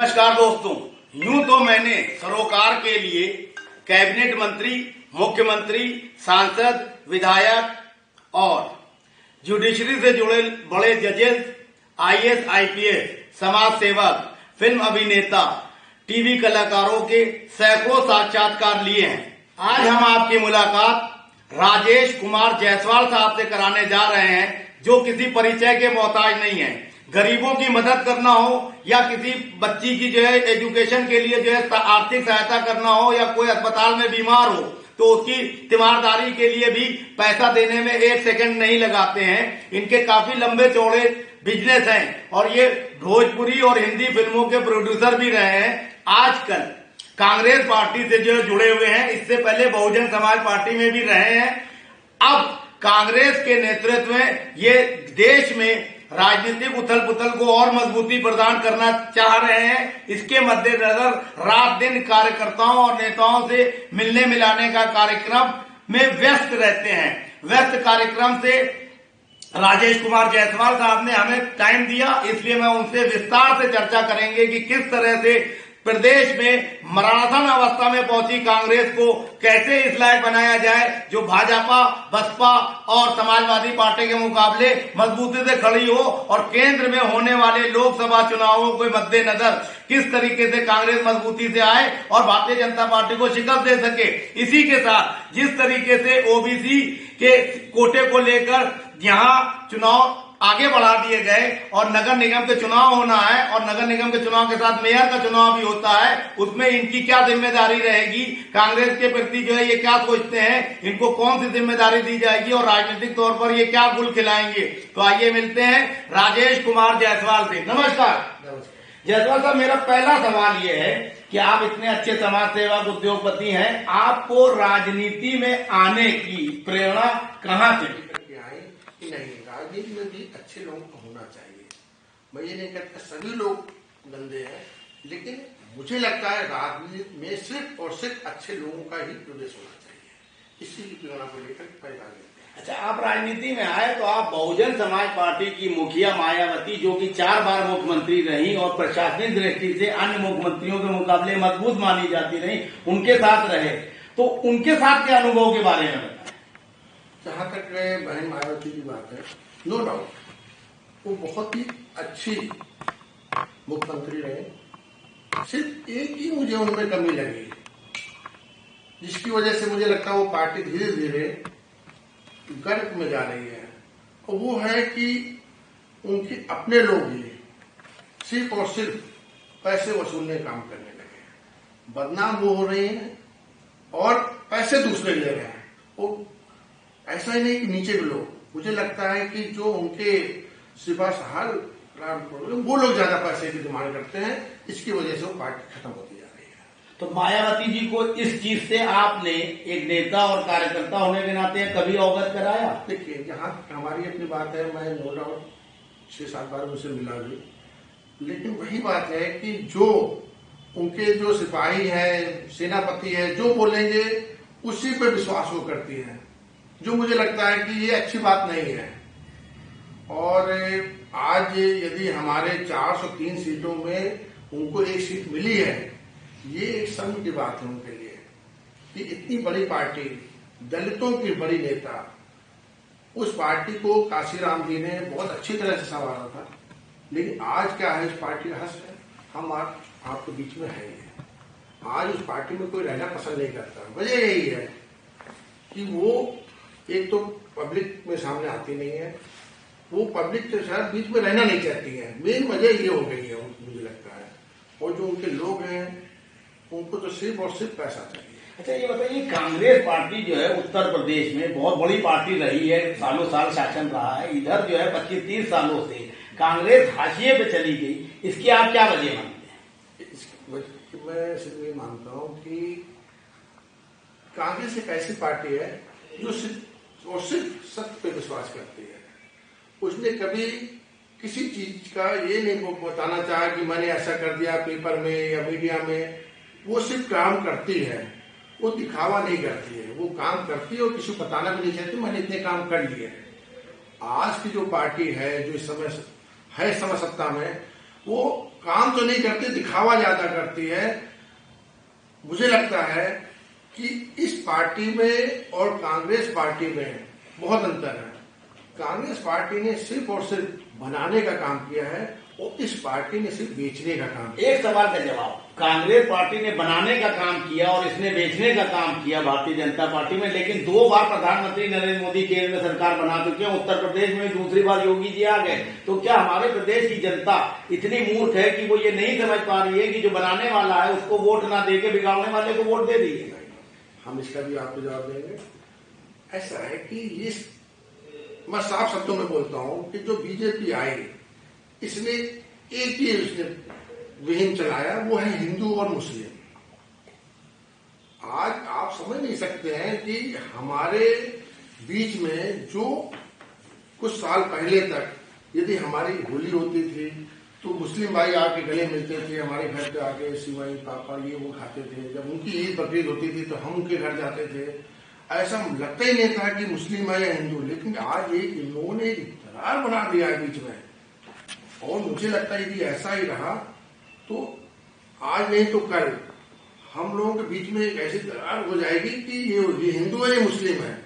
नमस्कार दोस्तों, यूं तो मैंने सरोकार के लिए कैबिनेट मंत्री, मुख्यमंत्री, सांसद, विधायक और जुडिशरी से जुड़े बड़े जजेस, आईएएस, आईपीएस, समाज सेवक, फिल्म अभिनेता, टीवी कलाकारों के सैकड़ों साक्षात्कार लिए हैं। आज हम आपकी मुलाकात राजेश कुमार जायसवाल साहब से कराने जा रहे हैं, जो किसी परिचय के मोहताज नहीं है। गरीबों की मदद करना हो या किसी बच्ची की एजुकेशन के लिए आर्थिक सहायता करना हो या कोई अस्पताल में बीमार हो तो उसकी तीमारदारी के लिए भी पैसा देने में एक सेकंड नहीं लगाते हैं। इनके काफी लंबे चौड़े बिजनेस हैं और ये भोजपुरी और हिंदी फिल्मों के प्रोड्यूसर भी रहे हैं। आजकल कांग्रेस पार्टी से जुड़े हुए हैं, इससे पहले बहुजन समाज पार्टी में भी रहे हैं। अब कांग्रेस के नेतृत्व में ये देश में राजनीतिक उथल पुथल को और मजबूती प्रदान करना चाह रहे हैं। इसके मद्देनजर रात दिन कार्यकर्ताओं और नेताओं से मिलने मिलाने का कार्यक्रम में व्यस्त रहते हैं। व्यस्त कार्यक्रम से राजेश कुमार जायसवाल साहब ने हमें टाइम दिया, इसलिए मैं उनसे विस्तार से चर्चा करेंगे कि किस तरह से प्रदेश में मरणासन अवस्था में पहुंची कांग्रेस को कैसे इस लायक बनाया जाए जो भाजपा, बसपा और समाजवादी पार्टी के मुकाबले मजबूती से खड़ी हो और केंद्र में होने वाले लोकसभा चुनावों के मद्देनजर किस तरीके से कांग्रेस मजबूती से आए और भारतीय जनता पार्टी को शिकस्त दे सके। इसी के साथ जिस तरीके से ओबीसी के कोटे को लेकर यहाँ चुनाव आगे बढ़ा दिए गए और नगर निगम के चुनाव होना है और नगर निगम के चुनाव के साथ मेयर का चुनाव भी होता है, उसमें इनकी क्या जिम्मेदारी रहेगी, कांग्रेस के प्रति ये क्या सोचते हैं, इनको कौन सी जिम्मेदारी दी जाएगी और राजनीतिक तौर पर ये क्या गुल खिलाएंगे। तो आइए मिलते हैं राजेश कुमार जायसवाल से। नमस्कार जायसवाल साहब, मेरा पहला सवाल ये है कि आप इतने अच्छे समाज सेवक, उद्योगपति हैं, आपको राजनीति में आने की प्रेरणा कहाँ से? नहीं, राजनीति में भी अच्छे लोगों को होना चाहिए। मैं ये नहीं कहता सभी लोग गंदे हैं, लेकिन मुझे लगता है राजनीति में सिर्फ और सिर्फ अच्छे लोगों का ही प्रवेश होना चाहिए। इसी की प्रेरणा को लेकर पैदा लेते हैं। अच्छा, आप राजनीति में आए तो आप बहुजन समाज पार्टी की मुखिया मायावती, जो कि 4 बार मुख्यमंत्री रही और प्रशासनिक दृष्टि से अन्य मुख्यमंत्रियों के मुकाबले मजबूत मानी जाती रही, उनके साथ रहे, तो उनके साथ के अनुभव के बारे में बताएं। जहाँ तक बहन मायावती की बात है, नो डाउट वो बहुत ही अच्छी मुख्यमंत्री रहे। सिर्फ एक ही मुझे उनमें कमी लगी, जिसकी वजह से मुझे लगता है वो पार्टी धीरे धीरे गर्क में जा रही है, और वो है कि उनके अपने लोग ही सिर्फ और सिर्फ पैसे वसूलने काम करने लगे, बदनाम वो हो रहे हैं और पैसे दूसरे ले रहे हैं। वो ऐसा ही नहीं कि नीचे के लोग, मुझे लगता है कि जो उनके सिफारिश हर वो लोग ज्यादा पैसे की डिमांड करते हैं, इसकी वजह से वो पार्टी खत्म होती जा रही है। तो मायावती जी को इस चीज से आपने एक नेता और कार्यकर्ता होने के नाते कभी अवगत कराया? देखिए, जहाँ हमारी अपनी बात है, मैं नो डाउट 6-7 बार उनसे मिला भी, लेकिन वही बात है कि जो उनके जो सिपाही है, सेनापति है, जो बोलेंगे उसी पे विश्वास वो करती है, जो मुझे लगता है कि ये अच्छी बात नहीं है। और आज यदि हमारे 403 सीटों में उनको एक सीट मिली है, ये एक शर्म की बात है उनके लिए कि इतनी बड़ी पार्टी, दलितों की बड़ी नेता, उस पार्टी को काशीराम जी ने बहुत अच्छी तरह से संभाला था। लेकिन आज क्या है, इस पार्टी का हश्र है, हम आपके बीच में है। आज उस पार्टी में कोई रहना पसंद नहीं करता। वजह यही है कि वो एक तो पब्लिक में सामने आती नहीं है, वो पब्लिक के साथ बीच में रहना नहीं चाहती है। मेन वजह ये हो गई है मुझे लगता है। और जो उनके लोग हैं उनको तो सिर्फ और सिर्फ पैसा चाहिए। अच्छा, ये बताइए, कांग्रेस पार्टी जो है उत्तर प्रदेश में बहुत बड़ी पार्टी रही है, सालों साल शासन रहा है। इधर जो है 25-30 सालों से कांग्रेस हाशिए पे चली गई, इसकी आप क्या वजह मानते हैं? मैं सिर्फ ये मानता हूँ कि कांग्रेस एक ऐसी पार्टी है जो सिर्फ और सिर्फ सत्य पे विश्वास करती है। उसने कभी किसी चीज का ये नहीं बताना चाहा कि मैंने ऐसा कर दिया पेपर में या मीडिया में। वो सिर्फ काम करती है, वो दिखावा नहीं करती है, वो काम करती है और किसी को बताना भी नहीं चाहती मैंने इतने काम कर लिए। आज की जो पार्टी है, जो इस समय है समय सत्ता में, वो काम तो नहीं करती, दिखावा ज्यादा करती है। मुझे लगता है कि इस पार्टी में और कांग्रेस पार्टी में बहुत अंतर है। कांग्रेस पार्टी ने सिर्फ और सिर्फ बनाने का काम किया है और इस पार्टी ने सिर्फ बेचने का काम किया। एक सवाल का जवाब, कांग्रेस पार्टी ने बनाने का काम किया और इसने बेचने का काम किया भारतीय जनता पार्टी में, लेकिन 2 बार प्रधानमंत्री नरेंद्र मोदी केंद्र में सरकार बना चुके हैं। उत्तर प्रदेश में दूसरी बार योगी जी आ गए। तो क्या हमारे प्रदेश की जनता इतनी मूर्ख है कि वो ये नहीं समझ पा रही है कि जो बनाने वाला है उसको वोट ना देके बिगाड़ने वाले को वोट दे दीजिए? हम इसका भी आपको जवाब देंगे। ऐसा है कि ये, मैं साफ शब्दों में बोलता हूं कि जो बीजेपी आई, इसने एक ही उसने विहीन चलाया, वो है हिंदू और मुस्लिम। आज आप समझ नहीं सकते हैं कि हमारे बीच में जो कुछ साल पहले तक यदि हमारी होली होती थी तो मुस्लिम भाई आके गले मिलते थे, हमारे घर पे आके सिवाई पापा ये वो खाते थे। जब उनकी ईद बकरीद होती थी तो हम उनके घर जाते थे। ऐसा लगता ही नहीं था कि मुस्लिम है या हिंदू। लेकिन आज इन्होंने एक दरार बना दिया है बीच में, और मुझे लगता है कि ऐसा ही रहा तो आज नहीं तो कल हम लोगों के बीच में एक ऐसी दरार हो जाएगी कि ये हिंदू है या मुस्लिम है,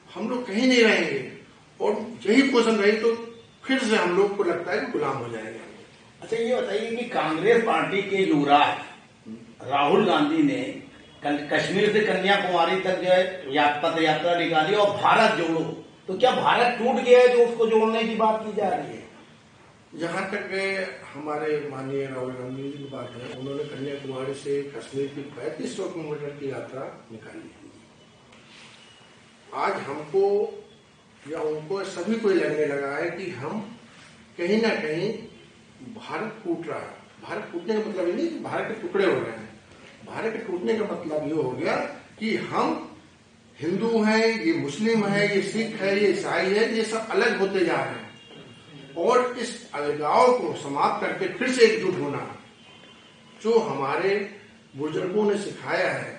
हम लोग कहीं नहीं रहेंगे। और यही पोषण रही तो फिर से हम लोग को लगता है कि गुलाम हो जाएंगे। अच्छा, ये बताइए कि कांग्रेस पार्टी के युवराज राहुल गांधी ने कश्मीर से कन्याकुमारी तक जो है पद यात्रा निकाली और भारत जोड़ो, तो क्या भारत टूट गया है जो उसको जोड़ने की बात की जा रही है? जहां तक हमारे माननीय राहुल गांधी की बात है, उन्होंने कन्याकुमारी से कश्मीर की 3500 किलोमीटर की यात्रा निकाली। आज हमको या उनको सभी को लगने लगा है कि हम कहीं ना कहीं भारत टूट रहा है। भारत टूटने का मतलब ये नहीं कि भारत के टुकड़े हो रहे हैं। भारत के टूटने का मतलब ये हो गया कि हम हिंदू हैं, ये मुस्लिम है, ये सिख है, ये ईसाई है, ये सब अलग होते जा रहे हैं। और इस अलगाव को समाप्त करके फिर से एकजुट होना, जो हमारे बुजुर्गों ने सिखाया है,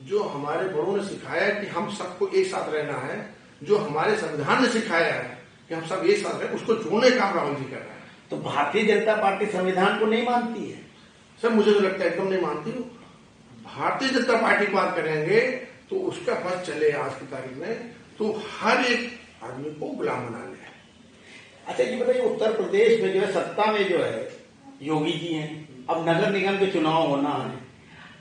जो हमारे बड़ों ने सिखाया है कि हम सबको एक साथ रहना है, जो हमारे संविधान ने सिखाया है कि हम सब एक साथ रहें, उसको जोड़ने का काम राहुल जी कर रहे हैं। तो भारतीय जनता पार्टी संविधान को नहीं मानती है? सर, मुझे तो लगता है एकदम नहीं मानती हूँ। भारतीय जनता पार्टी की बात करेंगे तो उसका बस चले आज की तारीख में तो हर एक आदमी को गुलाम बना ले। अच्छा, ये बताइए, उत्तर प्रदेश में जो है सत्ता में जो है योगी जी हैं, अब नगर निगम के चुनाव होना है।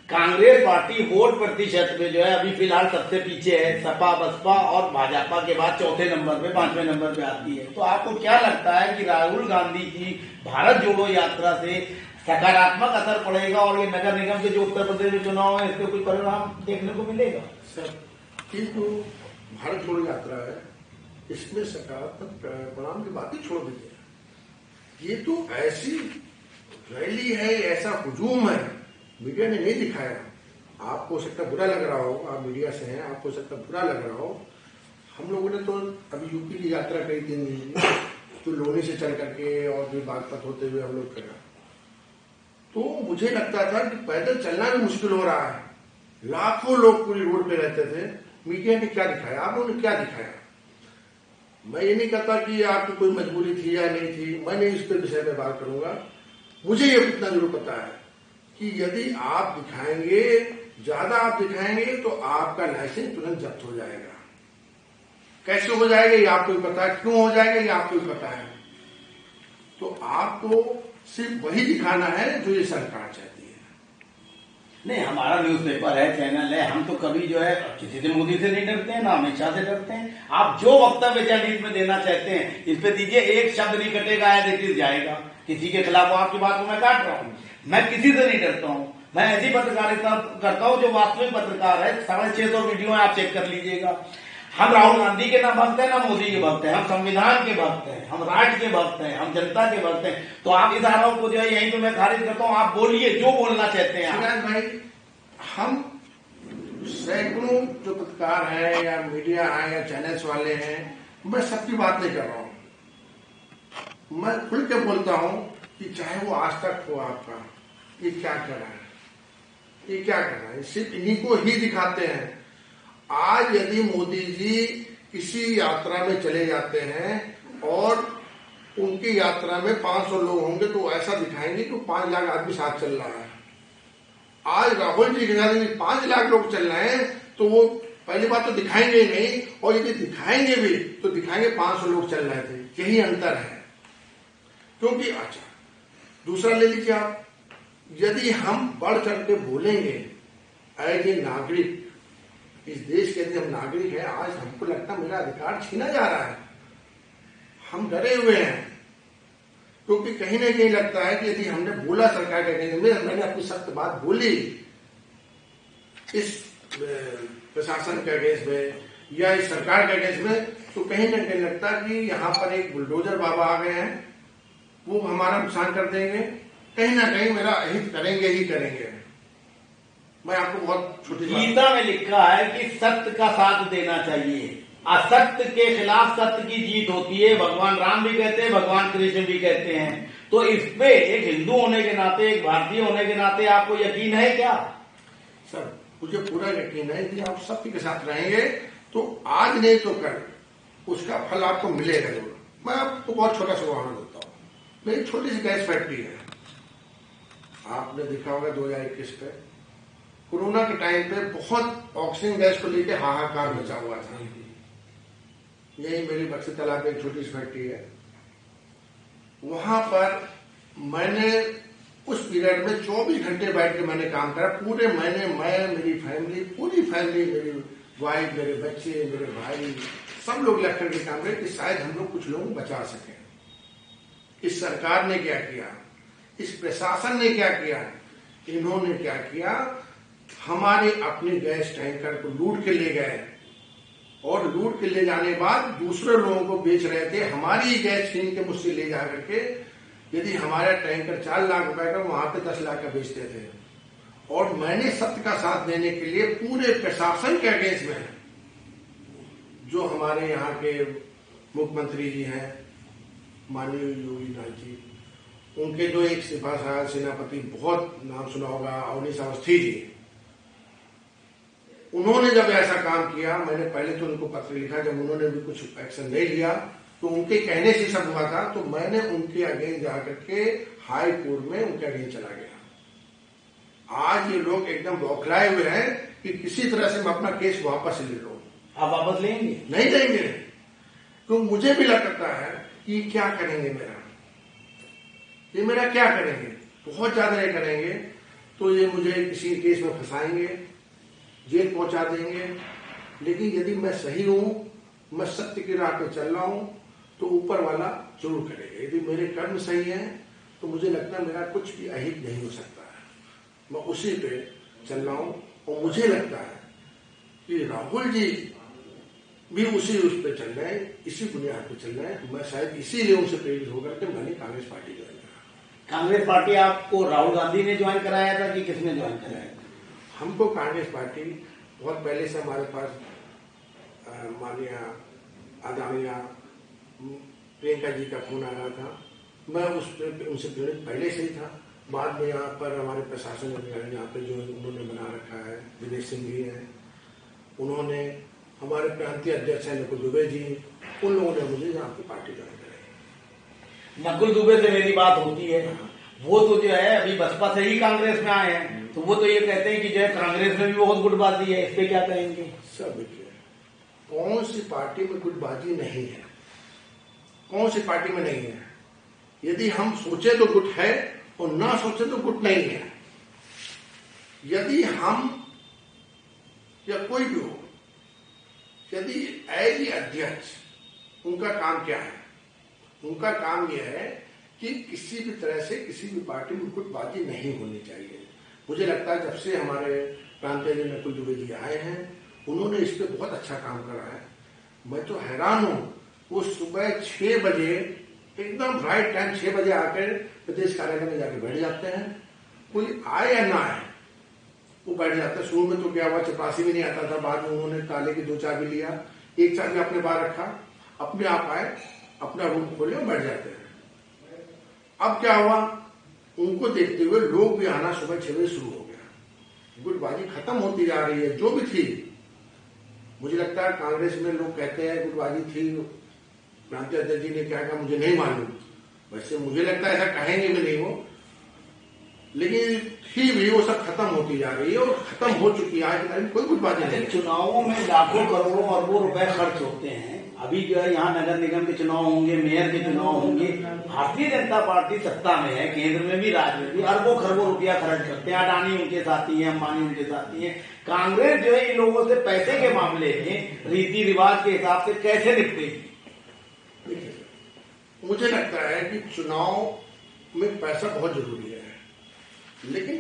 कांग्रेस पार्टी वोट प्रतिशत में जो है अभी फिलहाल सबसे पीछे है, सपा बसपा और भाजपा के बाद चौथे नंबर पे, 5वें नंबर पे आती है। तो आपको क्या लगता है कि राहुल गांधी की भारत जोड़ो यात्रा से सकारात्मक असर पड़ेगा और ये नगर निगम के जो उत्तर प्रदेश में चुनाव है इसके कोई परिणाम देखने को मिलेगा? सर, ये जो भारत जोड़ो यात्रा है इसमें सकारात्मक परिणाम की बात ही छोड़ दीजिए। ये तो ऐसी रैली है, ऐसा हुजूम है, मीडिया ने नहीं दिखाया। आपको हो सकता बुरा लग रहा हो, आप मीडिया से हैं, आपको हो सकता बुरा लग रहा हो। हम लोगों ने तो अभी यूपी की यात्रा करी 3 दिन की, तो लोनी से चल करके और फिर बागपत होते हुए हम लोग करा। तो मुझे लगता था कि पैदल चलना भी मुश्किल हो रहा है। लाखों लोग पूरी रोड पे रहते थे। मीडिया ने क्या दिखाया, आप लोगों ने क्या दिखाया? मैं ये नहीं कहता कि आपकी कोई मजबूरी थी या नहीं थी, मैं नहीं इस विषय में बात करूंगा। मुझे ये इतना जरूर पता है कि यदि आप दिखाएंगे, ज्यादा आप दिखाएंगे तो आपका लाइसेंस तुरंत जब्त हो जाएगा। कैसे हो जाएगा ये आपको भी पता है, क्यों हो जाएगा ये आपको भी पता है। तो आपको सिर्फ वही दिखाना है जो ये सरकार चाहती है। नहीं, हमारा न्यूज़पेपर है, चैनल है, हम तो कभी जो है किसी से मोदी से नहीं डरते हैं, ना अमित शाह से डरते हैं। आप जो वक्तव्य जनहित में देना चाहते हैं इस पे दीजिए, एक शब्द नहीं कटेगा, एज इट इज जाएगा। किसी के खिलाफ आपकी बात को मैं काट रहा हूँ, मैं किसी से नहीं डरता हूँ। मैं ऐसी पत्रकारिता करता हूँ जो वास्तविक पत्रकार है। 650 वीडियो आप चेक कर लीजिएगा। हम राहुल गांधी के ना भक्त हैं ना मोदी के भक्त हैं, हम संविधान के भक्त हैं, हम राष्ट्र के भक्त हैं, हम जनता के भक्त हैं। तो आप इस आरोप को जो है यहीं पे मैं खारिज करता हूँ। आप बोलिए जो बोलना चाहते हैं। शिवराज भाई, हम सैकड़ों जो पत्रकार हैं या मीडिया है या चैनल्स वाले हैं, मैं सबकी बात नहीं कर रहा हूं। मैं खुल के बोलता हूं कि चाहे वो आज तक हो आपका, ये क्या कर रहा है, ये क्या कर रहा है, सिर्फ इन्हीं को ही दिखाते हैं। आज यदि मोदी जी किसी यात्रा में चले जाते हैं और उनकी यात्रा में 500 लोग होंगे तो ऐसा दिखाएंगे कि 5 लाख आदमी साथ चल रहा है। आज राहुल जी के साथ 5 लाख लोग चल रहे हैं तो वो पहली बात तो दिखाएंगे नहीं, और यदि दिखाएंगे भी तो दिखाएंगे 500 लोग चल रहे थे। यही अंतर है। क्योंकि अच्छा दूसरा ले लीजिए आप, यदि हम बढ़ चढ़ के बोलेंगे एज ए नागरिक, इस देश के यदि हम नागरिक हैं, आज हमको लगता है मेरा अधिकार छीना जा रहा है, हम डरे हुए हैं। क्योंकि कहीं ना कहीं लगता है कि यदि हमने बोला सरकार के अगेंस्ट में, मैंने अपनी सख्त बात बोली इस प्रशासन के अगेंस्ट में या इस सरकार के अगेंस्ट में, तो कहीं ना कहीं लगता है कि यहाँ पर एक बुलडोजर बाबा आ गए हैं, वो हमारा नुकसान कर देंगे, कहीं ना कहीं मेरा अहित करेंगे ही करेंगे। मैं आपको बहुत छोटी गीता में लिखा है कि सत्य का साथ देना चाहिए, असत्य के खिलाफ सत्य की जीत होती है। भगवान राम भी कहते हैं, भगवान कृष्ण भी कहते हैं। तो इस पे एक हिंदू होने के नाते, एक भारतीय होने के नाते आपको यकीन है क्या? सर मुझे पूरा यकीन है कि आप सत्य के साथ रहेंगे तो आज नहीं तो कल उसका फल आपको मिलेगा जरूर। मैं आपको बहुत छोटा सा उदाहरण देता हूँ। मेरी छोटी सी गैस फैक्ट्री है, आपने देखा होगा 2021 पे कोरोना के टाइम पे बहुत ऑक्सीजन गैस को लेकर हाहाकार मचा हुआ था। यही मेरी बक्सी तालाब में एक छोटी सी फैक्ट्री है। वहां पर मैंने उस पीरियड में 24 घंटे बैठ के मैंने काम करा। पूरे महीने मैं, मेरी फैमिली, पूरी फैमिली, मेरी वाइफ, मेरे बच्चे, मेरे भाई, सब लोग लग करके काम करे कि शायद हम लोग कुछ लोग बचा सकें। इस सरकार ने क्या किया, इस प्रशासन ने क्या किया, इन्होंने क्या किया, हमारे अपने गैस टैंकर को लूट के ले गए, और लूट के ले जाने के बाद दूसरे लोगों को बेच रहे थे। हमारी गैस छीन के मुझसे ले जा करके, यदि हमारा टैंकर 4 लाख रुपए का, वहां पे 10 लाख का बेचते थे। और मैंने सत्य का साथ देने के लिए पूरे प्रशासन के अगेंस्ट में, जो हमारे यहाँ के मुख्यमंत्री जी हैं माननीय योगी नाथ जी, उनके जो एक सिपाही सेनापति, बहुत नाम सुना होगा, अवनीश अवस्थी जी, उन्होंने जब ऐसा काम किया, मैंने पहले तो उनको पत्र लिखा, जब उन्होंने भी कुछ एक्शन नहीं लिया तो उनके कहने से सब हुआ था, तो मैंने उनके अगेंस्ट जाकर के हाई कोर्ट में उनके अगेंस्ट चला गया। आज ये लोग एकदम बौखलाए हुए हैं कि किसी तरह से मैं अपना केस वापस ले लूं। आप वापस लेंगे? नहीं लेंगे, तो मुझे भी लगता है कि क्या करेंगे ये मेरा क्या करेंगे, बहुत ज्यादा ये करेंगे तो ये मुझे किसी केस में फंसाएंगे, जेल पहुंचा देंगे। लेकिन यदि मैं सही हूं, मैं सत्य की राह पे चल रहा हूं, तो ऊपर वाला जरूर करेगा। यदि मेरे कर्म सही हैं तो मुझे लगता है मेरा कुछ भी अहित नहीं हो सकता है। मैं उसी पे चल रहा हूं, और मुझे लगता है कि राहुल जी भी उसी उस पे चल रहे हैं, इसी बुनियाद पे चल रहे हैं। मैं शायद इसीलिए उनसे प्रेरित होकर के मैंने कांग्रेस पार्टी ज्वाइन करा। कांग्रेस पार्टी आपको राहुल गांधी ने ज्वाइन कराया था कि किसने ज्वाइन कराया था? हमको कांग्रेस पार्टी बहुत पहले से हमारे पास माननीय आदरणीय प्रियंका जी का फोन आ रहा था। मैं उनसे प्रेरित पहले से ही था। बाद में यहाँ पर हमारे प्रशासन अधिकारी यहाँ पे जो उन्होंने बना रखा है, दिनेश सिंह जी हैं, उन्होंने, हमारे प्रांतीय अध्यक्ष हैं नकुल दुबे जी, उन लोगों ने मुझे यहाँ की पार्टी ज्वाइन कराई। नकुल दुबे से मेरी बात होती है, वो तो जो है अभी बसपा से ही कांग्रेस में आए हैं, तो वो तो ये कहते हैं कि जो है कांग्रेस में भी बहुत गुटबाजी है, इस पे क्या कहेंगे? सब कौन सी पार्टी में गुटबाजी नहीं है, कौन सी पार्टी में नहीं है। यदि हम सोचे तो गुट है, और ना सोचे तो गुट नहीं है। यदि हम या कोई भी हो, यदि एज अध्यक्ष, उनका काम क्या है? उनका काम यह है कि किसी भी तरह से किसी भी पार्टी में गुटबाजी नहीं होनी चाहिए। मुझे लगता है जब से हमारे प्रांतीय नकुल दुबे जी आए हैं, उन्होंने इस पे बहुत अच्छा काम करा है। मैं तो हैरान हूं, वो सुबह 6 बजे एकदम राइट टाइम 6 बजे आकर प्रदेश कार्यालय में जाके बैठ जाते हैं। कोई आए या ना आए, वो बैठ जाते हैं। शुरू में तो क्या हुआ, चपरासी भी नहीं आता था, बाद में उन्होंने ताले की 2 चाबी लिया, एक चाबी अपने बाहर रखा, अपने आप आए, अपना रूम खोले और बैठ जाते हैं। अब क्या हुआ, उनको देखते हुए लोग भी आना सुबह 6 बजे शुरू हो गया। गुटबाजी खत्म होती जा रही है, जो भी थी। मुझे लगता है कांग्रेस में लोग कहते हैं गुटबाजी थी, प्रांतीय अध्यक्ष जी ने क्या कहा मुझे नहीं मालूम, वैसे मुझे लगता है ऐसा कहेंगे भी नहीं वो, लेकिन फिर भी वो सब खत्म होती जा रही है और खत्म हो चुकी है। आज के टाइम कोई कुछ बात नहीं। चुनावों में लाखों करोड़ों अरबों रुपए खर्च होते हैं। अभी जो है यहाँ नगर निगम के चुनाव होंगे, मेयर के चुनाव होंगे। भारतीय जनता पार्टी सत्ता में है, केंद्र में भी, राज्य में भी अरबों खरबों रुपया खर्च करते हैं। अडानी उनके साथी है, अंबानी उनके साथी है। कांग्रेस जो है इन लोगों से पैसे के मामले में रीति रिवाज के हिसाब से कैसे निपटेगी? मुझे लगता है कि चुनाव में पैसा बहुत जरूरी है, लेकिन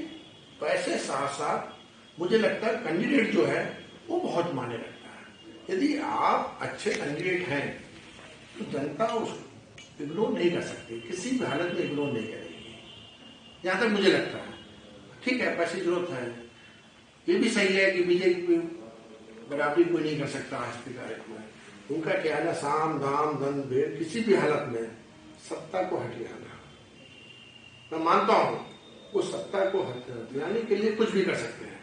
पैसे साथ साथ मुझे लगता है कैंडिडेट जो है वो बहुत मायने रखता है। यदि आप अच्छे कैंडिडेट हैं तो जनता उसको इग्नोर नहीं कर सकती, किसी भी हालत में इग्नोर नहीं करेगी, जहां तक मुझे लगता है। ठीक है, पैसे जरूरत है, ये भी सही है कि बीजेपी बराबरी कोई नहीं कर सकता आज की तारीख में। उनका क्या है ना, साम दाम दंड भेद किसी भी हालत में सत्ता को हटियाना। मैं मानता हूं वो सत्ता को हथियाने के लिए कुछ भी कर सकते हैं,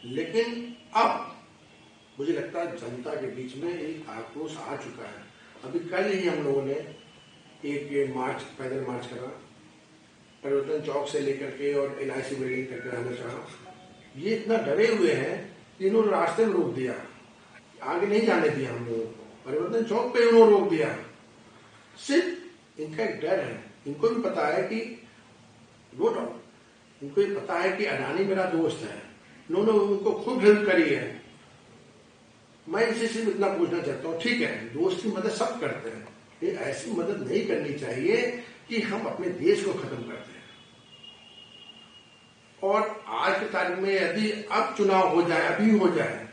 लेकिन अब मुझे लगता है जनता के बीच में एक आक्रोश आ चुका है। अभी कल ही हम लोगों ने एक मार्च, पैदल मार्च करा, परिवर्तन चौक से लेकर के और LIC बिल्डिंग तक आना चाहा। ये इतना डरे हुए हैं कि इन्होंने रास्ते में रोक दिया, आगे नहीं जाने दिया हम लोगों को। परिवर्तन चौक पे उन्होंने रोक दिया। सिर्फ इनका एक डर है, इनको भी पता है कि नो डाउट इनको ये पता है कि अडानी मेरा दोस्त है, इन्होंने उनको खूब हेल्प करी है। मैं इनसे सिर्फ इतना पूछना चाहता हूँ, ठीक है दोस्त की मदद सब करते हैं, ये ऐसी मदद नहीं करनी चाहिए कि हम अपने देश को खत्म कर दें। और आज की तारीख में यदि अब चुनाव हो जाए, अभी हो जाए,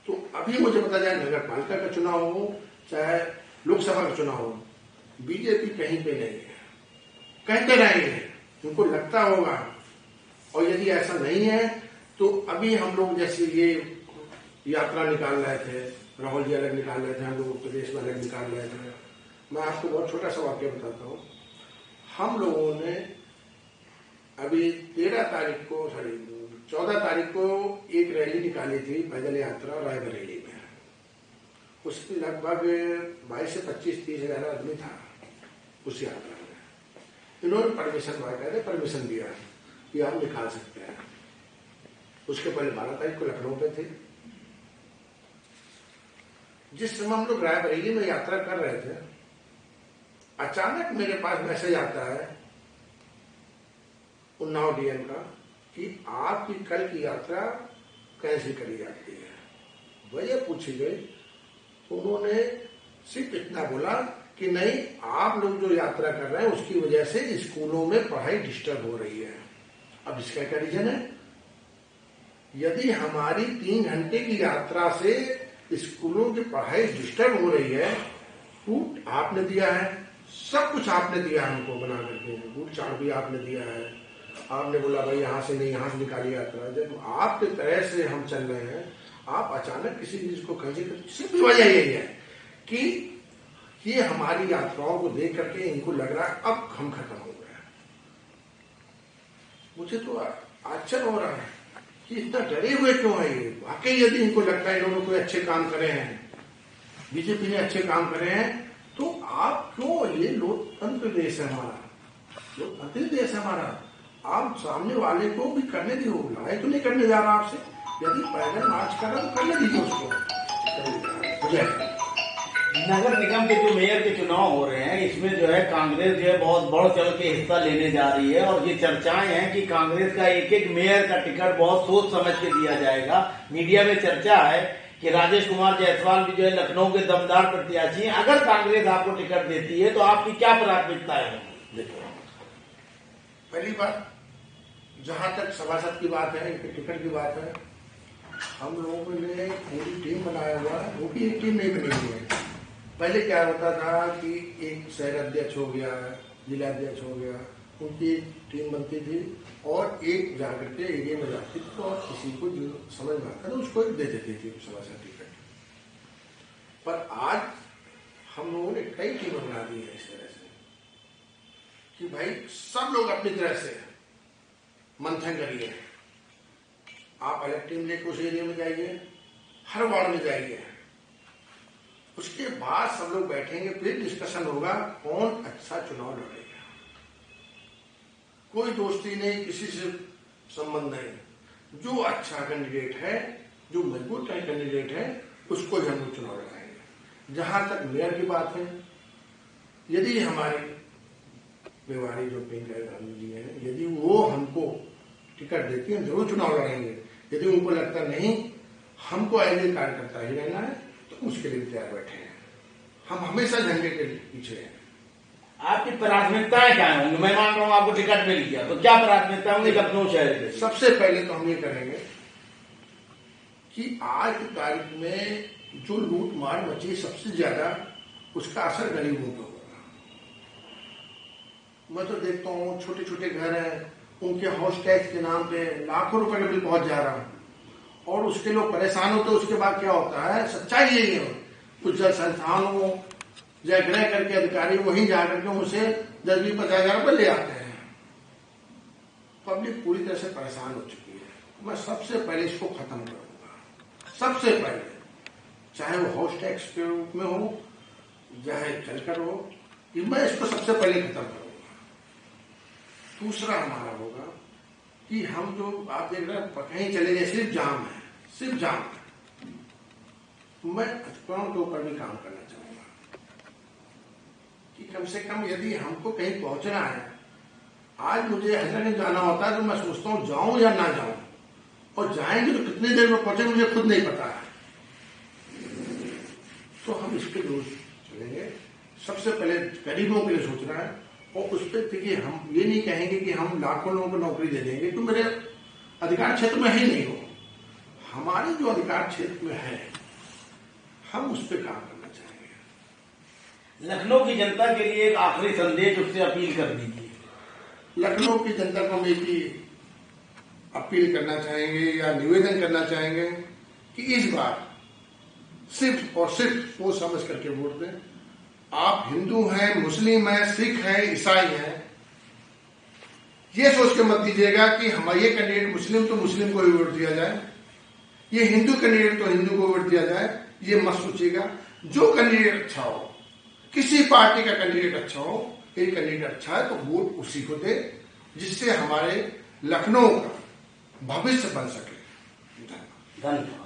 तो अभी मुझे पता जाए नगर पालिका का चुनाव हो चाहे लोकसभा का चुनाव हो, बीजेपी कहीं पे नहीं है, कहते रहेंगे, उनको लगता होगा। और यदि ऐसा नहीं है तो अभी हम लोग जैसे ये यात्रा निकाल रहे थे, राहुल जी अलग निकाल रहे थे, हम लोग उत्तर प्रदेश में अलग निकाल रहे थे। मैं आपको बहुत छोटा सा वाक्य बताता हूँ। हम लोगों ने अभी 14 तारीख को एक रैली निकाली थी, पैदल यात्रा रायबरेली में। उसमें लगभग 22 से 25-30 हजार आदमी था उस यात्रा में। इन्होंने परमिशन मांगा, परमिशन दिया कि आप निकाल सकते हैं। उसके पहले 12 तारीख को लखनऊ पे थे। जिस समय हम लोग रायबरेली में यात्रा कर रहे थे, अचानक मेरे पास मैसेज आता है उन्नाव DM का कि आपकी कल की यात्रा कैंसिल करी जाती है। वजह पूछी गई तो उन्होंने सिर्फ इतना बोला कि नहीं, आप लोग जो यात्रा कर रहे हैं उसकी वजह से स्कूलों में पढ़ाई डिस्टर्ब हो रही है। अब इसका क्या रीजन है? यदि हमारी 3 घंटे की यात्रा से स्कूलों की पढ़ाई डिस्टर्ब हो रही है, रूट आपने दिया है, सब कुछ आपने दिया है हमको बना करके, रूट चार्ट भी आपने दिया है, आपने बोला भाई यहाँ से नहीं यहाँ से निकाली यात्रा। जब आपके तरह से हम चल रहे हैं, आप अचानक किसी चीज को कैंसिल करते, सिर्फ वजह यही है कि ये हमारी यात्राओं को देख करके इनको लग रहा है अब हम खत्म हो गए। मुझे तो आश्चर्य हो रहा है कि इतना डरे हुए क्यों है ये। वाकई यदि इनको लगता है इन्होंने कोई अच्छे काम करे हैं, बीजेपी ने अच्छे काम करे हैं, तो आप क्यों, ये लोकतंत्र देश है हमारा, लोकतांत्रिक देश है हमारा, आप सामने वाले को भी करने दी, लड़ाई तो नहीं करने जा रहा आपसे। यदि पैदल मार्च कर रहा तो करने दीजिए उसको। नगर निगम के जो मेयर के चुनाव हो रहे हैं, इसमें जो है कांग्रेस जो है बहुत बढ़ चढ़ के हिस्सा लेने जा रही है। और ये चर्चाएं हैं कि कांग्रेस का एक मेयर का टिकट बहुत सोच समझ के दिया जाएगा। मीडिया में चर्चा है कि राजेश कुमार जायसवाल भी जो है लखनऊ के दमदार प्रत्याशी हैं। अगर कांग्रेस आपको टिकट देती है तो आपकी क्या प्राथमिकता है? देखो, पहली बात, जहां तक सभासद की बात है, इनके टिकट की बात है, हम लोगों ने पूरी टीम बनाया हुआ है, वो भी एक टीम नहीं बनी हुई है। पहले क्या होता था कि एक शहर अध्यक्ष हो गया, जिला अध्यक्ष हो गया, उनकी टीम बनती थी और एक जाकर के एरिया में जाती थी और किसी को जो समझ में आता था उसको एक दे देती थी सभासद टिकट। पर आज हम लोगों ने कई टीम बना दी है इस तरह से कि भाई सब लोग अपनी तरह से मंथन करिए। आप अलग टीम लेकर उस एरिया में जाइए, हर वार्ड में जाइए, उसके बाद सब लोग बैठेंगे, फिर डिस्कशन होगा कौन अच्छा चुनाव लड़ेगा। कोई दोस्ती नहीं, किसी से संबंध नहीं। जो अच्छा कैंडिडेट है, जो मजबूत कैंडिडेट है, उसको ही हम लोग चुनाव लड़ाएंगे। जहां तक मेयर की बात है, यदि हमारे मेवाड़ी जो प्रियंका गांधी जी हैं, यदि वो हमको टिकट देती है, हम जरूर चुनाव लड़ेंगे। यदि उनको लगता नहीं हमको ऐसे कार्यकर्ता ही रहना है, तो उसके लिए तैयार बैठे हैं। हम हमेशा झंडे के पीछे हैं। आपकी प्राथमिकताएं क्या होंगी? मैं मान रहा हूँ आपको टिकट मिल गया, तो क्या प्राथमिकता होंगी लखनऊ शहर के? सबसे पहले तो हम ये करेंगे कि आज की तारीख में जो लूट मार मची, सबसे ज्यादा उसका असर गरीबों पर होगा। मैं तो देखता हूँ छोटे छोटे घर हैं, उनके हाउस टैक्स के नाम पे लाखों रुपए का बिल पहुंच जा रहा है, और उसके लोग परेशान होते। उसके बाद क्या होता है, सच्चाई यही है, कुछ जल संस्थानों या गृह करके अधिकारी वहीं जाकर के उनसे 10-20-50 हजार रुपये ले आते हैं। पब्लिक पूरी तरह से परेशान हो चुकी है। मैं सबसे पहले इसको खत्म करूंगा। सबसे पहले, चाहे वो हाउस टैक्स के रूप में हो, चाहे चलकर हो, कि मैं इसको सबसे पहले खत्म करूंगा। दूसरा हमारा होगा कि हम जो आप देख रहे हैं कहीं चले गए, सिर्फ जाम है, सिर्फ जाम है। मैं अटकलों के ऊपर भी काम करना चाहूंगा कि कम से कम यदि हमको कहीं पहुंचना है, आज मुझे हजरतगंज जाना होता है तो मैं सोचता हूं जाऊं या ना जाऊं, और जाएंगे तो कितनी देर में पहुंचे मुझे खुद नहीं पता है। तो हम इसके रोज चलेंगे। सबसे पहले गरीबों के लिए सोचना है, और उस पर देखिए हम ये नहीं कहेंगे कि हम लाखों लोगों को नौकरी दे देंगे, तो मेरे अधिकार क्षेत्र में ही नहीं हो। हमारे जो अधिकार क्षेत्र में है, हम उस पर काम करना चाहेंगे। लखनऊ की जनता के लिए एक आखिरी संदेश, उससे अपील कर दीजिए। लखनऊ की जनता को हम एक ही अपील करना चाहेंगे या निवेदन करना चाहेंगे कि इस बार सिर्फ और सिर्फ सोच समझ करके वोट दें। आप हिंदू हैं, मुस्लिम हैं, सिख हैं, ईसाई हैं, ये सोच के मत दीजिएगा कि हमारे ये कैंडिडेट मुस्लिम तो मुस्लिम को ही वोट दिया जाए, ये हिंदू कैंडिडेट तो हिंदू को वोट दिया जाए। ये मत सोचिएगा। जो कैंडिडेट अच्छा हो, किसी पार्टी का कैंडिडेट अच्छा हो, एक कैंडिडेट अच्छा है तो वोट उसी को दे, जिससे हमारे लखनऊ का भविष्य बन सके। धन्यवाद।